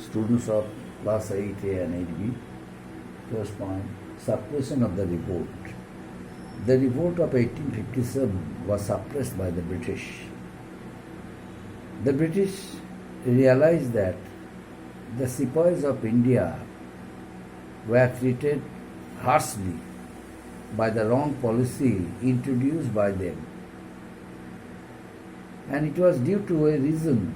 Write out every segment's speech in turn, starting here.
students of class 8A and 8B. First point, suppression of the revolt. The revolt of 1857 was suppressed by the British. The British realized that the sepoys of India were treated harshly by the wrong policy introduced by them. And it was due to a reason.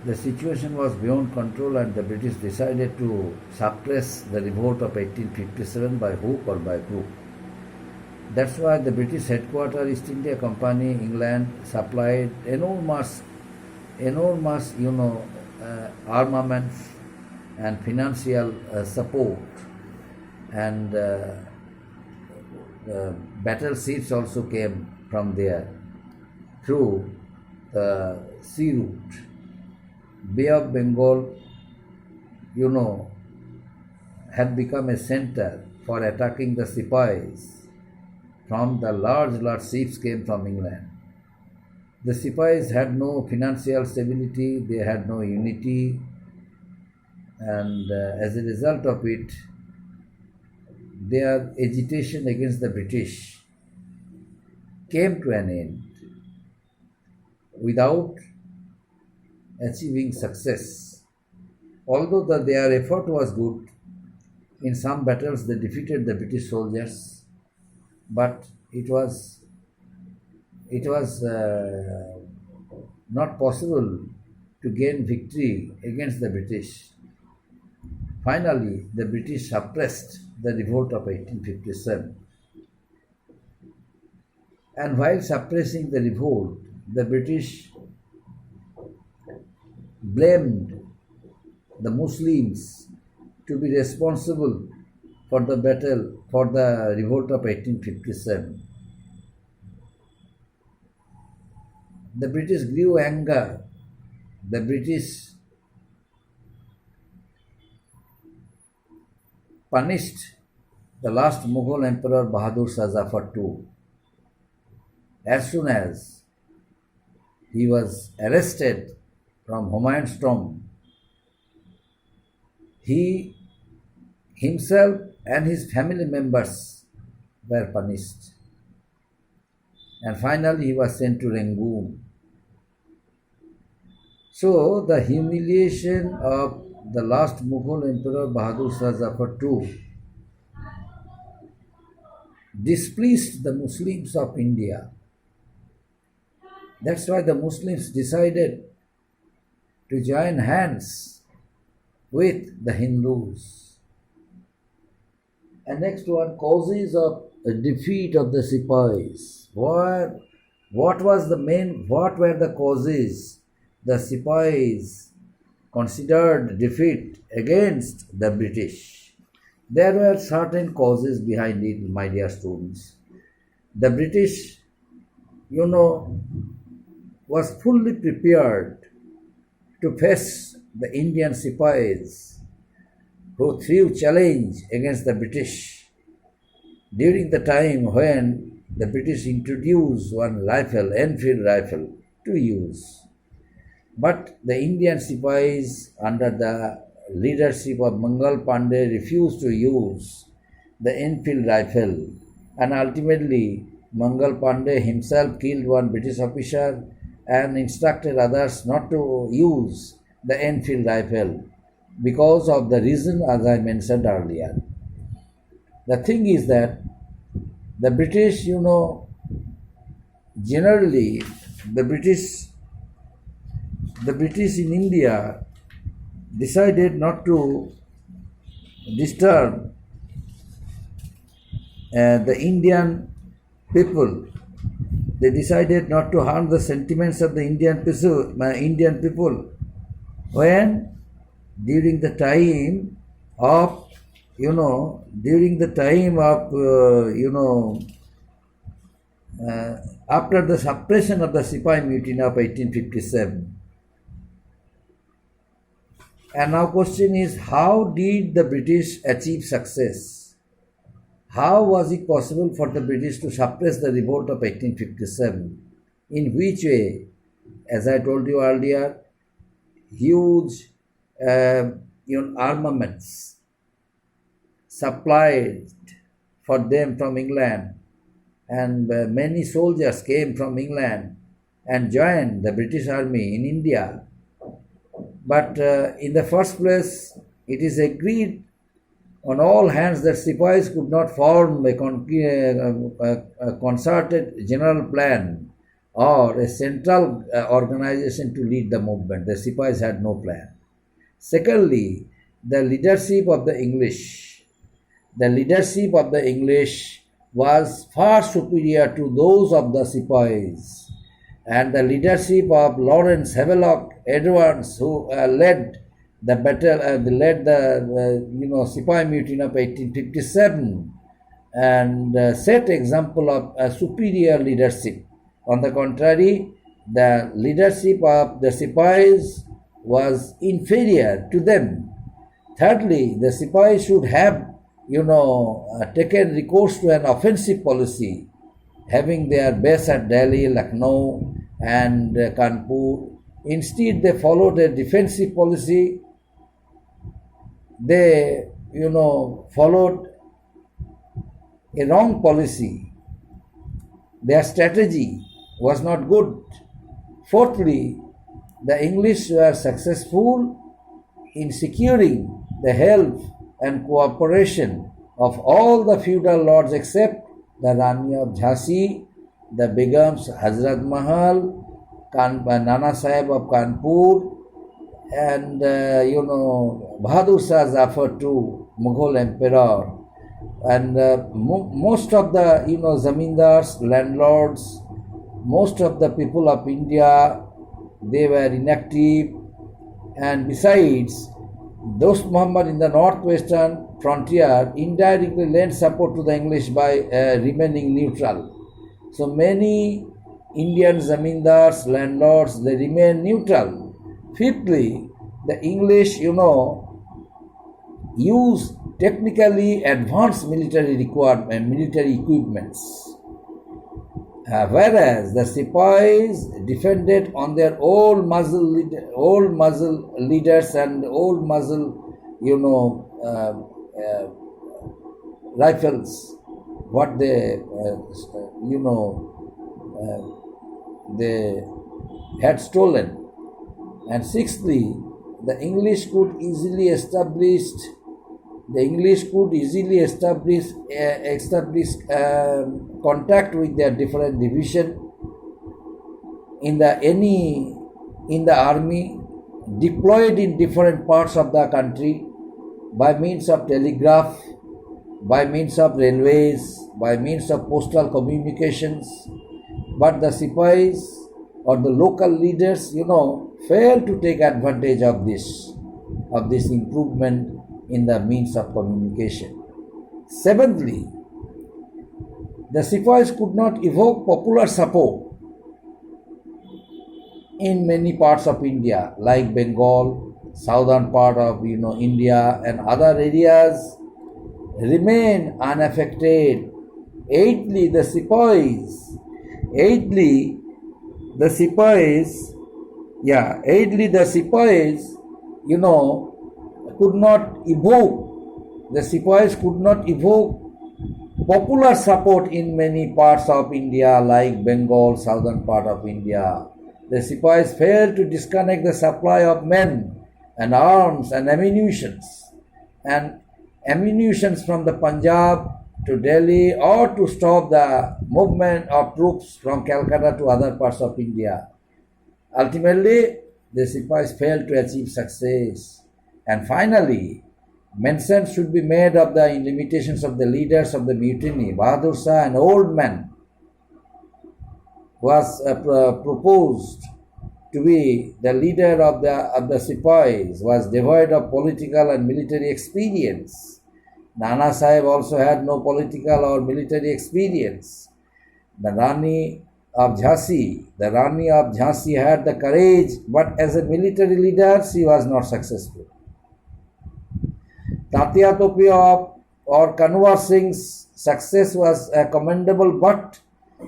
The situation was beyond control and the British decided to suppress the revolt of 1857 by hook or by crook. That's why the British headquarters, East India Company, England, supplied enormous armaments and financial support, and battle ships also came from there through the sea route. Bay of Bengal, had become a center for attacking the sepoys. From the large ships came from England. The sepoys had no financial stability, they had no unity, and as a result of it, their agitation against the British came to an end without achieving success. Although their effort was good, in some battles they defeated the British soldiers, but it was not possible to gain victory against the British. Finally, the British suppressed the revolt of 1857. And while suppressing the revolt, the British blamed the Muslims to be responsible for the revolt of 1857. The British grew anger. The British punished the last Mughal Emperor Bahadur Shah Zafar II. As soon as he was arrested from Humayun's tomb, he himself and his family members were punished. And finally he was sent to Rangoon. So the humiliation of the last Mughal Emperor Bahadur Shah Zafar II displeased the Muslims of India. That's why the Muslims decided to join hands with the Hindus. And next one, causes of the defeat of the sepoys. What were the causes? The sepoys considered defeat against the British. There were certain causes behind it, my dear students. The British, was fully prepared to face the Indian sepoys who threw challenge against the British during the time when the British introduced one rifle, Enfield rifle, to use. But the Indian sepoys under the leadership of Mangal Pandey refused to use the Enfield rifle, and ultimately Mangal Pandey himself killed one British officer and instructed others not to use the Enfield rifle because of the reason as I mentioned earlier. The thing is that the British, generally the British in India decided not to disturb the Indian people. They decided not to harm the sentiments of the Indian people when during the time of after the suppression of the Sepoy Mutiny of 1857. And now question is, how did the British achieve success? How was it possible for the British to suppress the revolt of 1857? In which way? As I told you earlier, huge armaments supplied for them from England, and many soldiers came from England and joined the British Army in India. But in the first place, it is agreed on all hands that Sipais could not form a concerted general plan or a central organization to lead the movement. The Sipais had no plan. Secondly, the leadership of the English. The leadership of the English was far superior to those of the Sipais. And the leadership of Lawrence Havelock Edwards, who led the battle, led the Sepoy Mutiny of 1857, and set example of superior leadership. On the contrary, the leadership of the Sipais was inferior to them. Thirdly, the Sipais should have, taken recourse to an offensive policy, having their base at Delhi, Lucknow, and Kanpur. Instead, they followed a defensive policy. They, followed a wrong policy. Their strategy was not good. Fourthly, the English were successful in securing the help and cooperation of all the feudal lords except the Rani of Jhansi, the Begums Hazrat Mahal, Nana Sahib of Kanpur, and Bahadur Shah Zafar too, Mughal emperor, and most of the zamindars, landlords, most of the people of India, they were inactive, and besides, Dost Muhammad in the northwestern frontier indirectly lent support to the English by remaining neutral. So many Indian zamindars, landlords, they remain neutral. Fifthly, the English, use technically advanced military equipments, whereas the Sipais depended on their old muzzle leaders and old muzzle, rifles, what they, they had stolen. And sixthly, the English could easily establish contact with their different division in the army deployed in different parts of the country by means of telegraph, by means of railways, by means of postal communications. But the Sipais or the local leaders, failed to take advantage of this improvement in the means of communication. Seventhly, the Sipais could not evoke popular support in many parts of India, like Bengal, southern part of India, and other areas remain unaffected. Eighthly, the Sipais could not evoke popular support in many parts of India, like Bengal, southern part of India. The Sipais failed to disconnect the supply of men and arms and ammunitions from the Punjab to Delhi, or to stop the movement of troops from Calcutta to other parts of India. Ultimately, the Sipais failed to achieve success. And finally, mention should be made of the limitations of the leaders of the mutiny. Bahadur Shah, an old man, was proposed to be the leader of the Sipais, was devoid of political and military experience. Nana Sahib also had no political or military experience. The Rani of Jhansi had the courage, but as a military leader, she was not successful. Tatia Topi or Kanwar Singh's success was commendable, but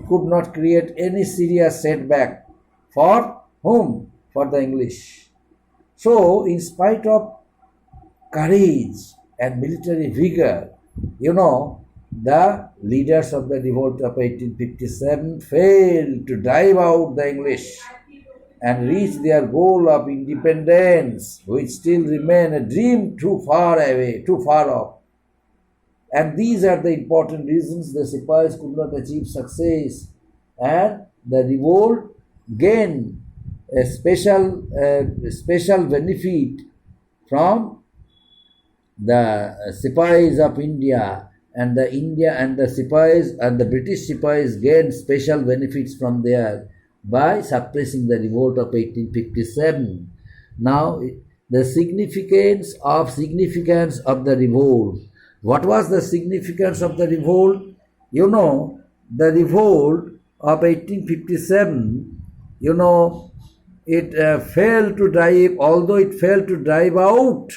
could not create any serious setback. For whom? For the English. So, in spite of courage and military vigor, the leaders of the revolt of 1857 failed to drive out the English and reach their goal of independence, which still remain a dream too far away, too far off. And these are the important reasons the Sipais could not achieve success, and the revolt gained a special benefit from the Sipais of India, and the Sipais and the British Sipais gained special benefits from there by suppressing the revolt of 1857. Now, the significance of the revolt. What was the significance of the revolt? The revolt of 1857, it failed to drive, although it failed to drive out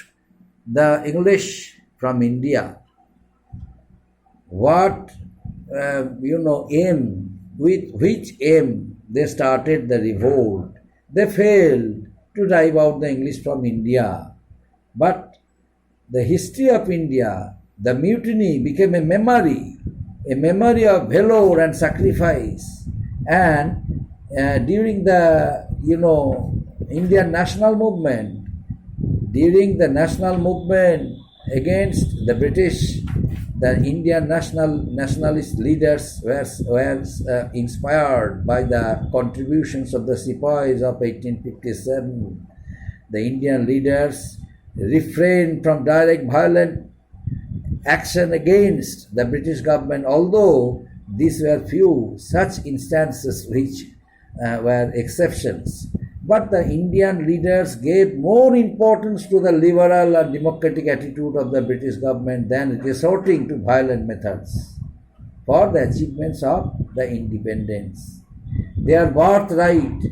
the English from India. What, with which aim they started the revolt? They failed to drive out the English from India. But the history of India, the mutiny became a memory of valor and sacrifice. And during the, Indian national movement, against the British, the Indian nationalist leaders were inspired by the contributions of the Sipais of 1857. The Indian leaders refrained from direct violent action against the British government, although these were few such instances which were exceptions. But the Indian leaders gave more importance to the liberal and democratic attitude of the British government than resorting to violent methods for the achievements of the independence. Their birthright,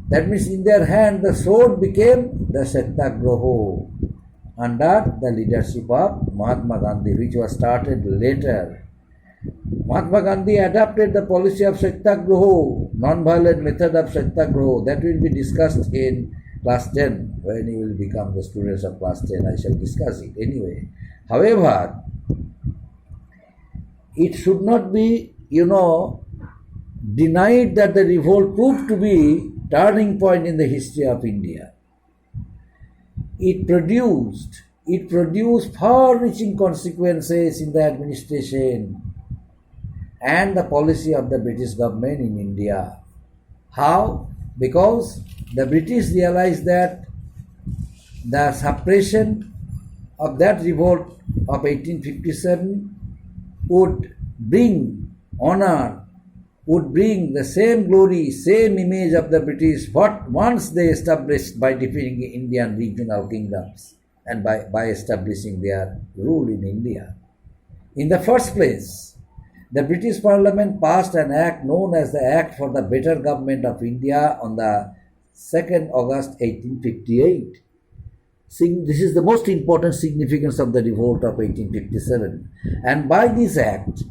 that means in their hand the sword became the Satyagraha under the leadership of Mahatma Gandhi, which was started later. Mahatma Gandhi adopted the policy of Satyagraha, non-violent method of Satyagraha. That will be discussed in class 10. When you will become the students of class 10, I shall discuss it anyway. However, it should not be, denied that the revolt proved to be turning point in the history of India. It produced far-reaching consequences in the administration and the policy of the British government in India. How? Because the British realized that the suppression of that revolt of 1857 would bring honor, would bring the same glory, same image of the British, what once they established by defeating Indian regional kingdoms and by establishing their rule in India. In the first place, the British Parliament passed an act known as the Act for the Better Government of India on the 2nd August 1858. This is the most important significance of the revolt of 1857. And by this act,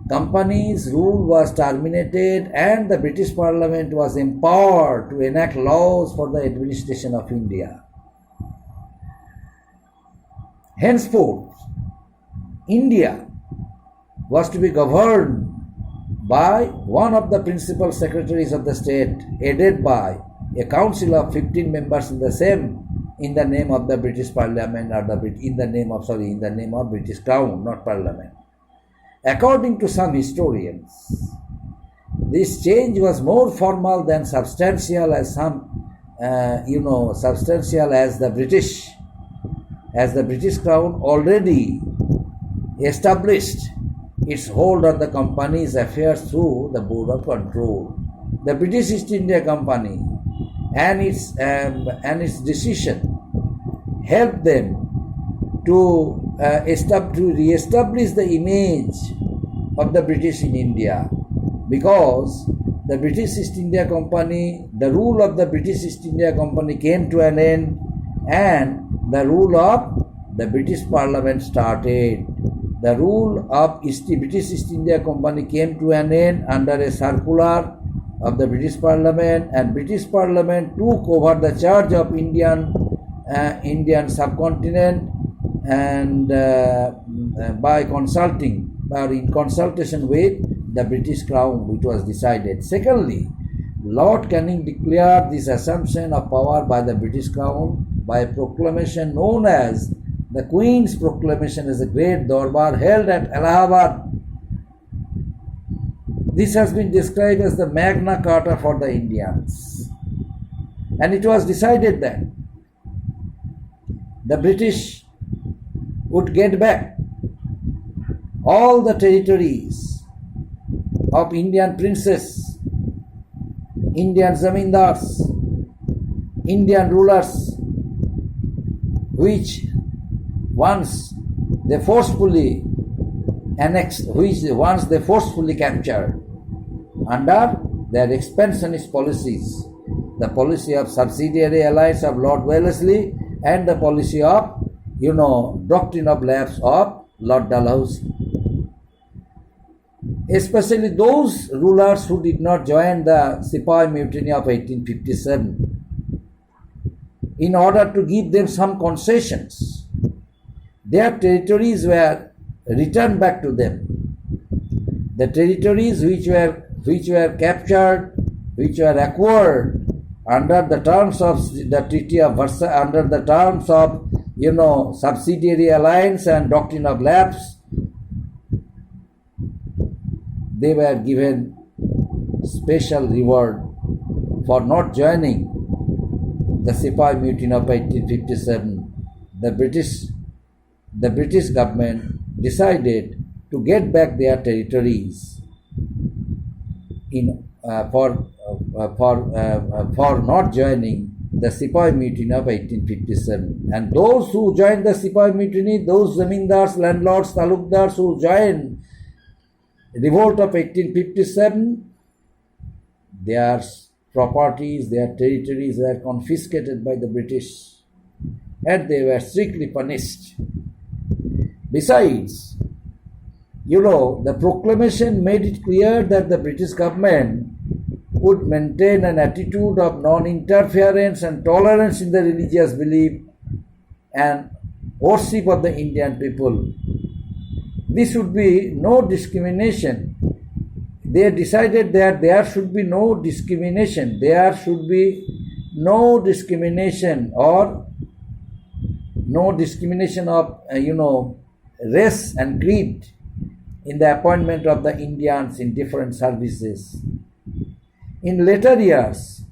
Company's rule was terminated and the British Parliament was empowered to enact laws for the administration of India. Henceforth, India was to be governed by one of the principal secretaries of the state, aided by a council of 15 members in the name of the British Parliament, or in the name of British Crown, not Parliament. According to some historians, this change was more formal than substantial, as the British Crown already established its hold on the company's affairs through the Board of Control. The British East India Company and its decision helped them to re-establish the image of the British in India, because the British East India Company, the rule of the British East India Company came to an end and the rule of the British Parliament started. The rule of British East India Company came to an end under a circular of the British Parliament, and British Parliament took over the charge of Indian subcontinent, and by consulting or in consultation with the British Crown, it was decided. Secondly, Lord Canning declared this assumption of power by the British Crown by a proclamation known as the Queen's Proclamation as a Great Darbar held at Allahabad. This has been described as the Magna Carta for the Indians. And it was decided that the British would get back all the territories of Indian princes, Indian zamindars, Indian rulers, which once they forcefully annexed, once they forcefully captured under their expansionist policies, the policy of subsidiary alliance of Lord Wellesley and the policy of, doctrine of lapse of Lord Dalhousie. Especially those rulers who did not join the Sepoy Mutiny of 1857, in order to give them some concessions, their territories were returned back to them. The territories which were captured, which were acquired under the terms of the Treaty of Versailles, under the terms of subsidiary alliance and doctrine of lapse, they were given special reward for not joining the Sepoy Mutiny of 1857. The British government decided to get back their territories for not joining the Sepoy Mutiny of 1857. And those who joined the Sepoy Mutiny, those zamindars, landlords, talukdars who joined revolt of 1857, their properties, their territories were confiscated by the British, and they were strictly punished. Besides, the proclamation made it clear that the British government would maintain an attitude of non-interference and tolerance in the religious belief and worship of the Indian people. This would be no discrimination. They decided that there should be no discrimination. There should be no discrimination or no discrimination of, race and creed in the appointment of the Indians in different services. In later years,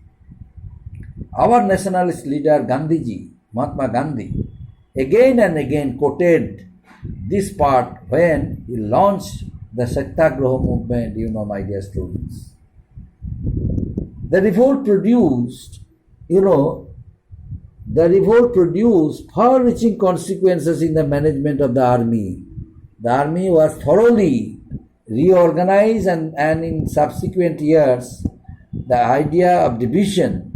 our nationalist leader Gandhiji, Mahatma Gandhi, again and again quoted this part when he launched the Satyagraha movement, my dear students. The revolt produced far-reaching consequences in the management of the army. The army was thoroughly reorganized, and in subsequent years, the idea of division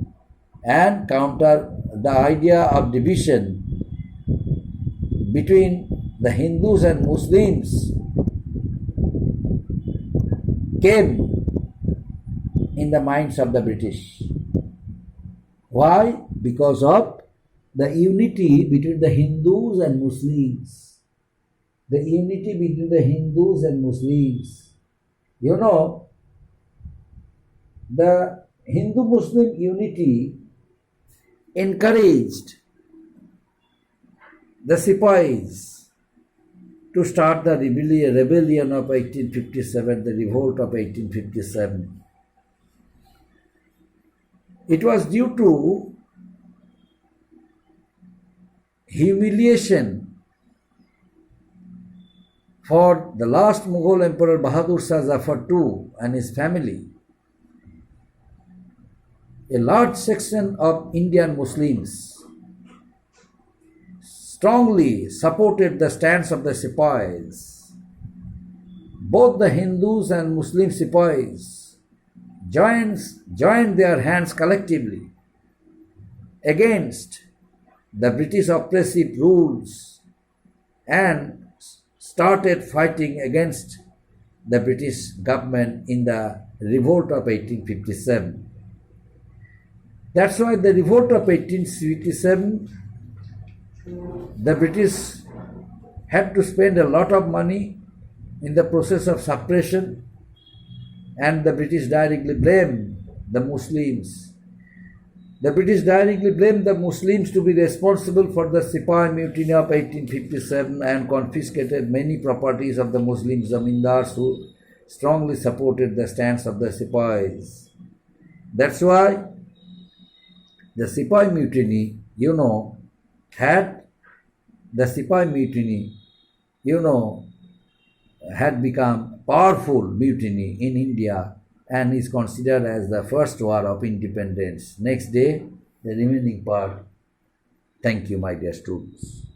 between the Hindus and Muslims came in the minds of the British. Why? Because of the unity between the Hindus and Muslims. The unity between the Hindus and Muslims. The Hindu-Muslim unity encouraged the Sepoys to start the rebellion of 1857, the revolt of 1857. It was due to humiliation for the last Mughal Emperor Bahadur Shah Zafar II and his family. A large section of Indian Muslims strongly supported the stance of the Sepoys. Both the Hindus and Muslim Sepoys joined their hands collectively against the British oppressive rules and started fighting against the British government in the revolt of 1857. That's why the revolt of 1857, the British had to spend a lot of money in the process of suppression, and the British directly blamed the Muslims. The British directly blamed the Muslims to be responsible for the Sepoy Mutiny of 1857 and confiscated many properties of the Muslim zamindars who strongly supported the stance of the Sepoys. That's why the Sepoy Mutiny, had become powerful mutiny in India and is considered as the first war of independence. Next day, the remaining part. Thank you, my dear students.